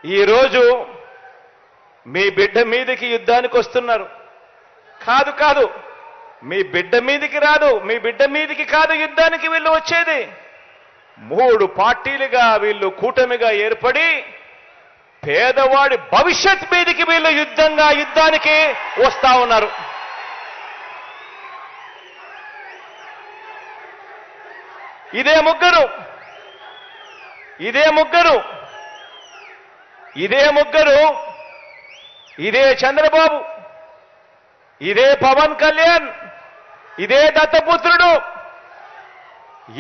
ఈరోజు మీ బిడ్డ మీదకి యుద్ధానికి వస్తున్నారు. కాదు కాదు, మీ బిడ్డ మీదకి రాదు, మీ బిడ్డ మీదకి కాదు యుద్ధానికి వీళ్ళు వచ్చేది. 3 పార్టీలుగా వీళ్ళు కూటమిగా ఏర్పడి పేదవాడి భవిష్యత్ మీదకి వీళ్ళు యుద్ధానికి వస్తా ఉన్నారు. ఇదే ముగ్గురు ఇదే చంద్రబాబు, ఇదే పవన్ కళ్యాణ్, ఇదే దత్తపుత్రుడు,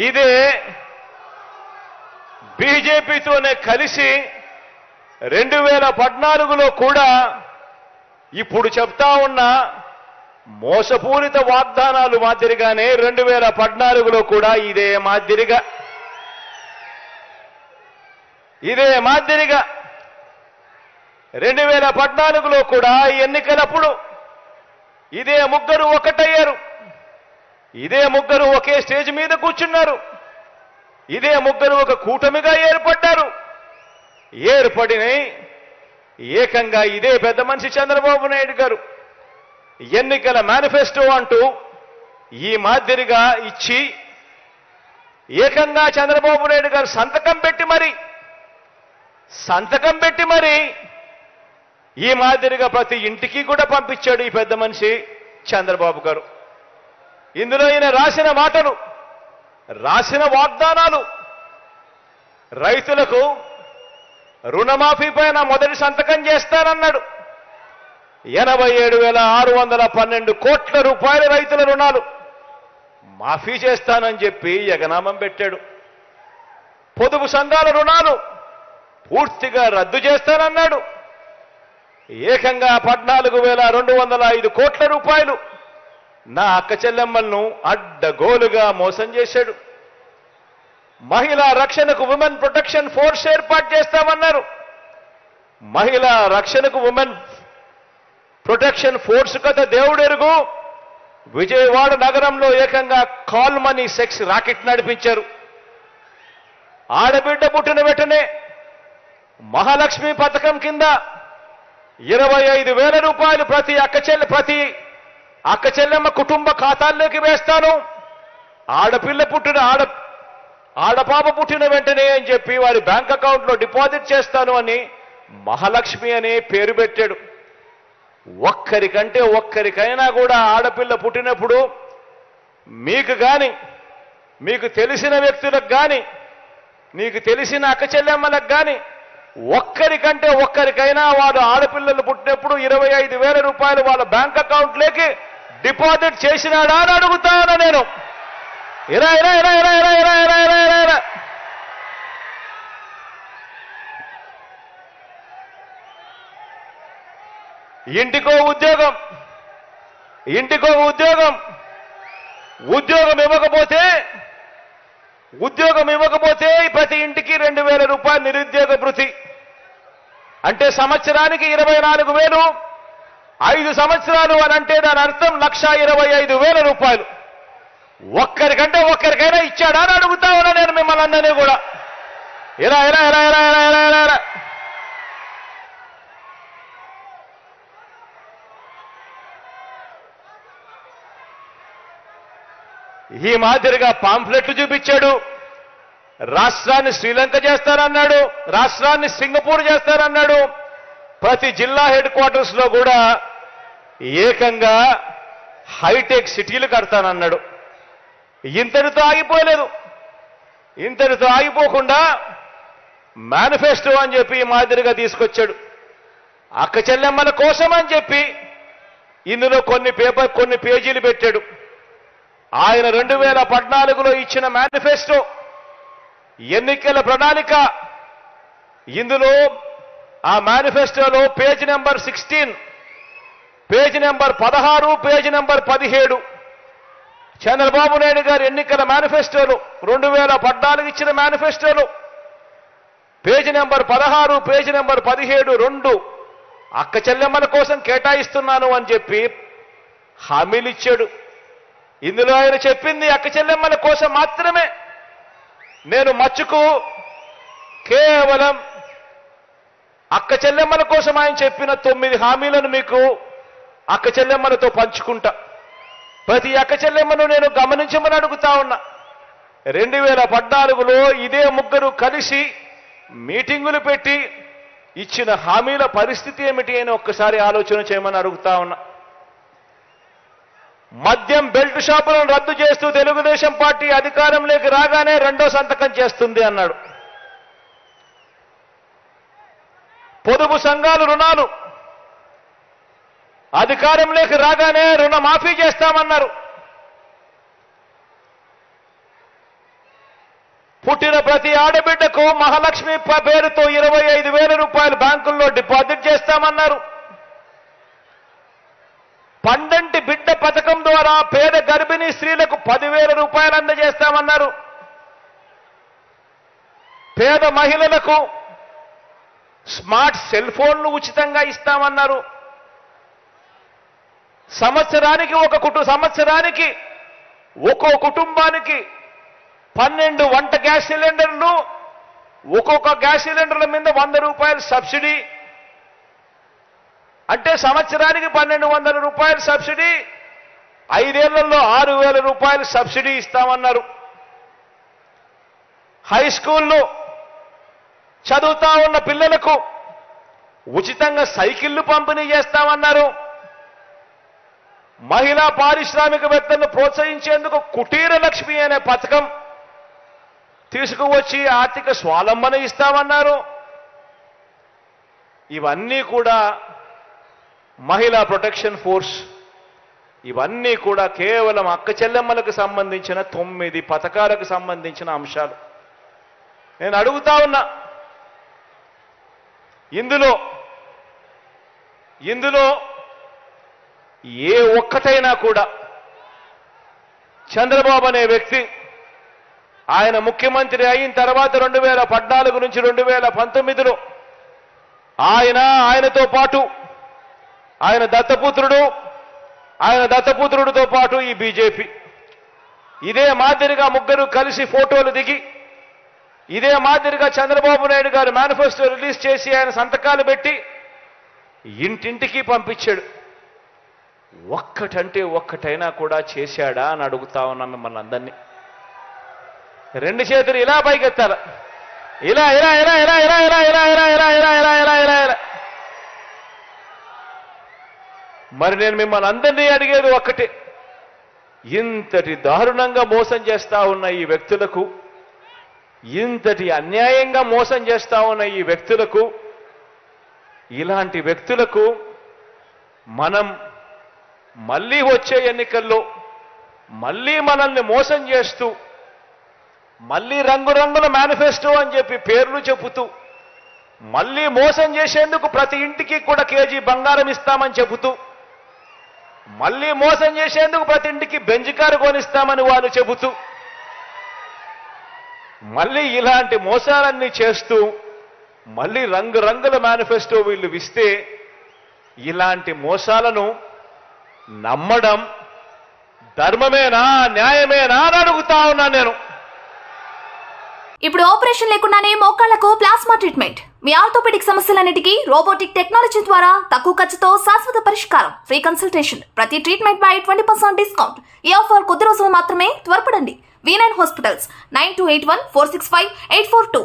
ఇదే బీజేపీతోనే కలిసి 2014లో కూడా ఇప్పుడు చెప్తా ఉన్న మోసపూరిత వాగ్దానాలు మాదిరిగానే 2014లో కూడా ఇదే మాదిరిగా 2014లో కూడా ఎన్నికలప్పుడు ఇదే ముగ్గురు ఒకటయ్యారు, ఇదే ముగ్గురు ఒకే స్టేజ్ మీద కూర్చున్నారు, ఇదే ముగ్గురు ఒక కూటమిగా ఏర్పడ్డారు. ఏర్పడిన ఏకంగా ఇదే పెద్ద మనిషి చంద్రబాబు నాయుడు గారు ఎన్నికల మేనిఫెస్టో అంటూ ఈ మాదిరిగా ఇచ్చి ఏకంగా చంద్రబాబు నాయుడు గారు సంతకం పెట్టి మరి ఈ మాదిరిగా ప్రతి ఇంటికి కూడా పంపించాడు ఈ పెద్ద మనిషి చంద్రబాబు గారు. ఇందులో ఈయన రాసిన మాటలు, రాసిన వాగ్దానాలు, రైతులకు రుణమాఫీ పైన మొదటి సంతకం చేస్తానన్నాడు. 87,612 కోట్ల రూపాయల రైతుల రుణాలు మాఫీ చేస్తానని చెప్పి ఎగనామం పెట్టాడు. పొదుపు సంఘాల రుణాలు పూర్తిగా రద్దు చేస్తానన్నాడు. ఏకంగా 14,205 కోట్ల రూపాయలు నా అక్క చెల్లెమ్మలను అడ్డగోలుగా మోసం చేశాడు. మహిళా రక్షణకు ఉమెన్ ప్రొటెక్షన్ ఫోర్స్ ఏర్పాటు చేస్తామన్నారు. మహిళా రక్షణకు ఉమెన్ ప్రొటెక్షన్ ఫోర్స్ కథ దేవుడెరుగు. విజయవాడ నగరంలో ఏకంగా కాల్ మనీ సెక్స్ రాకెట్ నడిపించారు. ఆడబిడ్డ పుట్టిన వెంటనే మహాలక్ష్మి పథకం కింద 25,000 రూపాయలు ప్రతి అక్క చెల్లెమ్మ కుటుంబ ఖాతాల్లోకి వేస్తాను. ఆడపాప పుట్టిన వెంటనే అని చెప్పి వారి బ్యాంక్ అకౌంట్లో డిపాజిట్ చేస్తాను అని మహాలక్ష్మి అనే పేరు పెట్టాడు. ఒక్కరికైనా కూడా ఆడపిల్ల పుట్టినప్పుడు మీకు కానీ, మీకు తెలిసిన వ్యక్తులకు కానీ, మీకు తెలిసిన అక్క చెల్లెమ్మలకు కానీ ఒక్కరికైనా వాడు ఆడపిల్లలు పుట్టినప్పుడు 25,000 రూపాయలు వాళ్ళ బ్యాంక్ అకౌంట్లోకి డిపాజిట్ చేసినాడా అని అడుగుతాను నేను. ఇరా ఇంటికో ఉద్యోగం ఇవ్వకపోతే ప్రతి ఇంటికి 2,000 రూపాయలు నిరుద్యోగ భృతి అంటే సంవత్సరానికి 24,000, 5 సంవత్సరాలు అని అంటే దాని అర్థం 1,25,000 రూపాయలు. ఒక్కరికైనా ఇచ్చాడా అని అడుగుతా ఉన్నా నేను మిమ్మల్ని అందరినీ కూడా. ఇలా ఈ మాదిరిగా పాంఫ్లెట్లు చూపించాడు. రాష్ట్రాన్ని శ్రీలంక చేస్తారన్నాడు, రాష్ట్రాన్ని సింగపూర్ చేస్తారన్నాడు. ప్రతి జిల్లా హెడ్ క్వార్టర్స్ లో కూడా ఏకంగా హైటెక్ సిటీలు కడతానన్నాడు. ఇంతటితో ఆగిపోకుండా మేనిఫెస్టో అని చెప్పి ఈ మాదిరిగా తీసుకొచ్చాడు. అక్క చెల్లెమ్మల కోసం అని చెప్పి ఇందులో కొన్ని పేజీలు పెట్టాడు. ఆయన 2014లో ఇచ్చిన మేనిఫెస్టో ఎన్నికల ప్రణాళిక. ఇందులో ఆ మేనిఫెస్టోలో page number 16, page number 16, page number 17 Chandrababu Naidu గారు ఎన్నికల మేనిఫెస్టోలో 2014 ఇచ్చిన మేనిఫెస్టోలో పేజ్ నెంబర్ 16, పేజ్ నెంబర్ 17 2 అక్క చెల్లెమ్మల కోసం కేటాయిస్తున్నాను అని చెప్పి హామీలు ఇచ్చాడు. ఇందులో ఆయన చెప్పింది అక్క చెల్లెమ్మల కోసం మాత్రమే. నేను మచ్చుకు కేవలం అక్క చెల్లెమ్మల కోసం ఆయన చెప్పిన 9 హామీలను మీకు అక్క చెల్లెమ్మలతో పంచుకుంటా. ప్రతి అక్క చెల్లెమ్మను నేను గమనించమని అడుగుతా ఉన్నా. 2014లో ఇదే ముగ్గురు కలిసి మీటింగులు పెట్టి ఇచ్చిన హామీల పరిస్థితి ఏమిటి అని ఒక్కసారి ఆలోచన చేయమని అడుగుతా ఉన్నా. మద్యం బెల్ట్ షాపులను రద్దు చేస్తూ తెలుగుదేశం పార్టీ అధికారంలోకి రాగానే రెండో సంతకం చేస్తుంది అన్నాడు. పొదుపు సంఘాలు రుణాలు అధికారంలోకి రాగానే రుణమాఫీ చేస్తామన్నారు. పుట్టిన ప్రతి ఆడబిడ్డకు మహాలక్ష్మి పేరుతో 25,000 రూపాయలు బ్యాంకుల్లో డిపాజిట్ చేస్తామన్నారు. పండంటి బిడ్డ పథకం ద్వారా పేద గర్భిణీ స్త్రీలకు 10,000 రూపాయలు అందజేస్తామన్నారు. పేద మహిళలకు స్మార్ట్ సెల్ ఫోన్లు ఉచితంగా ఇస్తామన్నారు. సంవత్సరానికి ఒక్కో కుటుంబానికి 12 వంట గ్యాస్ సిలిండర్లు, ఒక్కొక్క గ్యాస్ సిలిండర్ల మీద 100 రూపాయలు సబ్సిడీ. అంటే సంవత్సరానికి 1,200 రూపాయలు సబ్సిడీ, 5 ఏళ్లలో 6,000 రూపాయలు సబ్సిడీ ఇస్తామన్నారు. హై స్కూల్లో చదువుతా ఉన్న పిల్లలకు ఉచితంగా సైకిళ్లు పంపిణీ చేస్తామన్నారు. మహిళా పారిశ్రామికవేత్తలను ప్రోత్సహించేందుకు కుటీర లక్ష్మి అనే పథకం తీసుకువచ్చి ఆర్థిక స్వావలంబన ఇస్తామన్నారు. ఇవన్నీ కూడా మహిళా ప్రొటెక్షన్ ఫోర్స్, ఇవన్నీ కూడా కేవలం అక్క చెల్లెమ్మలకు సంబంధించిన 9 పథకాలకు సంబంధించిన అంశాలు. నేను అడుగుతా ఉన్నా, ఇందులో ఏ ఒక్కటైనా కూడా చంద్రబాబు అనే వ్యక్తి ఆయన ముఖ్యమంత్రి అయిన తర్వాత 2014 నుంచి 2019లో ఆయనతో పాటు ఆయన దత్తపుత్రుడితో పాటు ఈ బీజేపీ ఇదే మాదిరిగా ముగ్గురు కలిసి ఫోటోలు దిగి ఇదే మాదిరిగా చంద్రబాబు నాయుడు గారు మేనిఫెస్టో రిలీజ్ చేసి ఆయన సంతకాలు పెట్టి ఇంటింటికి పంపించాడు. ఒక్కటైనా కూడా చేశాడా అని అడుగుతా ఉన్నాను మిమ్మల్ని అందరినీ. 2 చేతులు ఇలా పైకెత్తాల, ఇలా ఇలా ఇలా ఇలా ఇలా ఇలా ఇలా ఇలా ఇలా ఇలా ఇలా ఇలా ఇలా ఇలా. మరి నేను మిమ్మల్ని అందరినీ అడిగేది ఒక్కటే, ఇంతటి దారుణంగా మోసం చేస్తా ఉన్న ఈ వ్యక్తులకు, ఇంతటి అన్యాయంగా మోసం చేస్తా ఉన్న ఈ వ్యక్తులకు, ఇలాంటి వ్యక్తులకు మనం మళ్ళీ వచ్చే ఎన్నికల్లో మళ్ళీ మనల్ని మోసం చేస్తూ, మళ్ళీ రంగురంగుల మేనిఫెస్టో అని చెప్పి పేర్లు చెబుతూ, మళ్ళీ మోసం చేసేందుకు ప్రతి ఇంటికి కూడా కేజీ బంగారం ఇస్తామని చెబుతూ, మళ్ళీ మోసం చేసేందుకు ప్రతి ఇంటికి బెంజ్ కారు కొనిస్తామని వాళ్ళు చెబుతూ, మళ్ళీ ఇలాంటి మోసాలన్నీ చేస్తూ, మళ్ళీ రంగురంగుల మేనిఫెస్టో వీళ్ళు ఇస్తే, ఇలాంటి మోసాలను నమ్మడం ధర్మమేనా, న్యాయమేనా అని అడుగుతా ఉన్నా నేను. ఇప్పుడు ఆపరేషన్ లేకుండానే మోకాళ్లకు ప్లాస్మా ట్రీట్మెంట్. మీ ఆర్థోపెడిక్ సమస్యలన్నిటికీ రోబోటిక్ టెక్నాలజీ ద్వారా తక్కువ ఖర్చుతో శాశ్వత పరిష్కారం. Free consultation. ప్రతి ట్రీట్మెంట్ పై 20% డిస్కౌంట్. ఈ ఆఫర్ కొద్ది రోజులు మాత్రమే. త్వరపడండి. V9 hospitals 9281465842.